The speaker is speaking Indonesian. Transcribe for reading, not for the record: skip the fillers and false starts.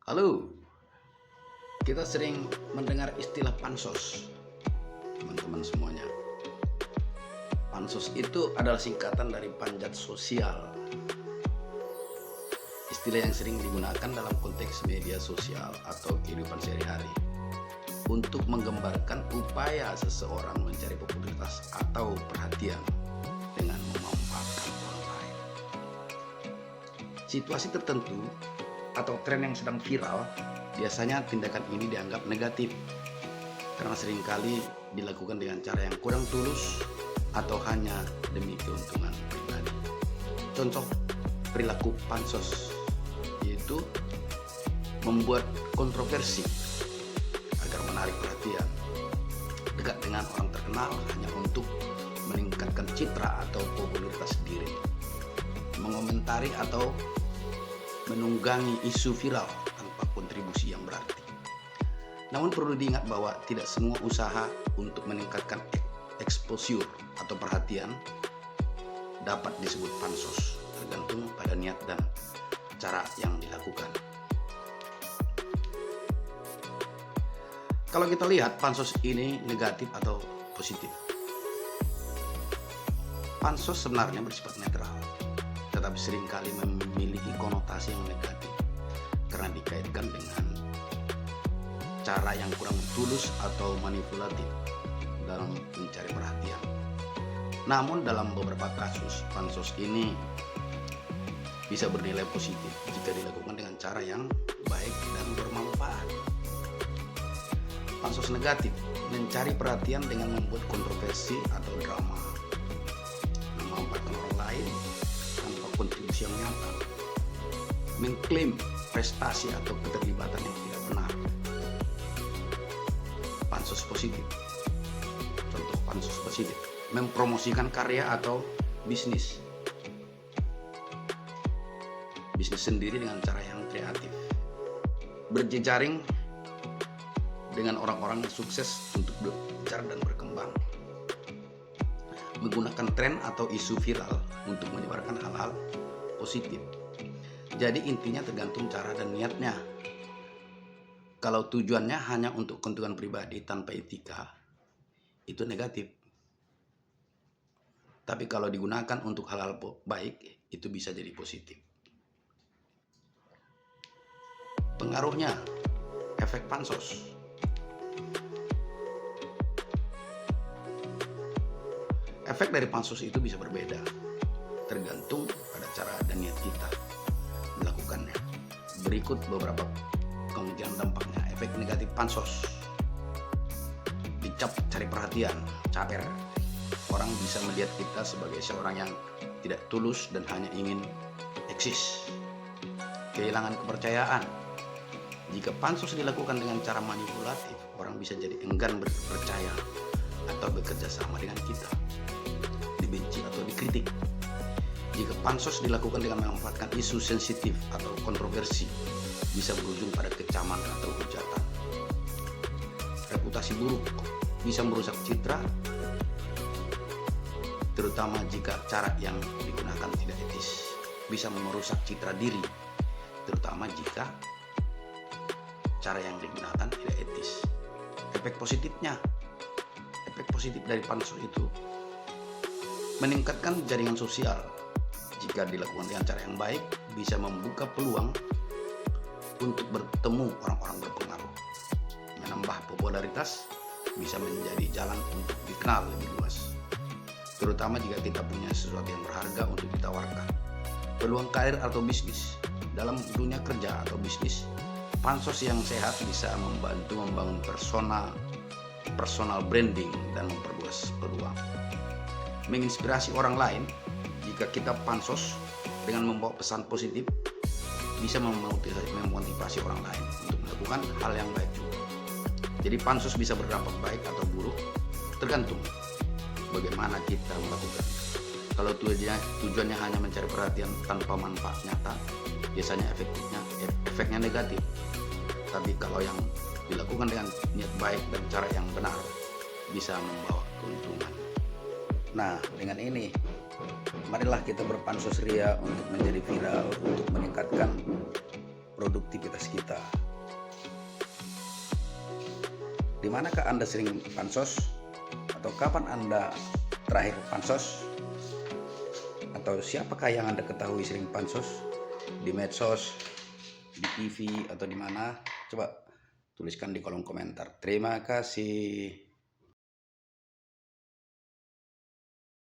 Halo, kita sering mendengar istilah pansos, teman-teman semuanya. Pansos itu adalah singkatan dari panjat sosial. Istilah yang sering digunakan dalam konteks media sosial atau kehidupan sehari-hari untuk menggambarkan upaya seseorang mencari popularitas atau perhatian dengan memanfaatkan orang lain. Situasi tertentu atau tren yang sedang viral, biasanya tindakan ini dianggap negatif karena seringkali dilakukan dengan cara yang kurang tulus atau hanya demi keuntungan pribadi. Contoh perilaku pansos yaitu membuat kontroversi agar menarik perhatian, dekat dengan orang terkenal hanya untuk meningkatkan citra atau popularitas diri, mengomentari atau menunggangi isu viral tanpa kontribusi yang berarti. Namun perlu diingat bahwa tidak semua usaha untuk meningkatkan exposure atau perhatian dapat disebut pansos, tergantung pada niat dan cara yang dilakukan. Kalau kita lihat pansos ini negatif atau positif. Pansos sebenarnya bersifat netral, tetapi seringkali memiliki konotasi yang negatif karena dikaitkan dengan cara yang kurang tulus atau manipulatif dalam mencari perhatian. Namun dalam beberapa kasus, pansos ini bisa bernilai positif jika dilakukan dengan cara yang baik dan bermanfaat. Pansos negatif mencari perhatian dengan membuat kontroversi atau drama, memanfaatkan orang lain tanpa kontribusi yang nyata, mengklaim prestasi atau keterlibatan yang tidak benar. Pansos positif, contoh pansos positif, mempromosikan karya atau bisnis sendiri dengan cara yang kreatif, berjejaring dengan orang-orang yang sukses untuk berbicara dan berkembang, menggunakan tren atau isu viral untuk menyebarkan hal-hal positif. Jadi intinya tergantung cara dan niatnya. Kalau tujuannya hanya untuk keuntungan pribadi tanpa etika, itu negatif. Tapi kalau digunakan untuk hal-hal baik, itu bisa jadi positif. Pengaruhnya, efek pansos. Efek dari pansos itu bisa berbeda, tergantung pada cara dan niat kita melakukannya. Berikut beberapa kemungkinan dampaknya. Efek negatif pansos: dicap cari perhatian, caper. Orang bisa melihat kita sebagai seorang yang tidak tulus dan hanya ingin eksis. Kehilangan kepercayaan. Jika pansos dilakukan dengan cara manipulatif, orang bisa jadi enggan berpercaya atau bekerja sama dengan kita, dibenci atau dikritik. Jika pansos dilakukan dengan memanfaatkan isu sensitif atau kontroversi, bisa berujung pada kecaman atau hujatan. Reputasi buruk bisa merusak citra, terutama jika cara yang digunakan tidak etis. Bisa merusak citra diri, terutama jika cara yang digunakan tidak etis. Efek positifnya, efek positif dari pansos itu meningkatkan jaringan sosial. Jika dilakukan dengan cara yang baik, bisa membuka peluang untuk bertemu orang-orang berpengaruh, menambah popularitas, bisa menjadi jalan untuk dikenal lebih luas, terutama jika kita punya sesuatu yang berharga untuk ditawarkan. Peluang karir atau bisnis. Dalam dunia kerja atau bisnis, pansos yang sehat bisa membantu membangun personal branding dan memperluas peluang. Menginspirasi orang lain. Jika kita pansos dengan membawa pesan positif, bisa memotivasi orang lain untuk melakukan hal yang baik juga. Jadi pansos bisa berdampak baik atau buruk, tergantung bagaimana kita melakukan. Kalau tujuannya hanya mencari perhatian tanpa manfaat nyata, biasanya efeknya negatif. Tapi kalau yang dilakukan dengan niat baik dan cara yang benar, bisa membawa keuntungan. Nah, dengan ini marilah kita berpansos ria untuk menjadi viral, untuk meningkatkan produktivitas kita. Di manakah Anda sering pansos? Atau kapan Anda terakhir pansos? Atau siapakah yang Anda ketahui sering pansos? Di medsos, di TV, atau di mana? Coba tuliskan di kolom komentar. Terima kasih.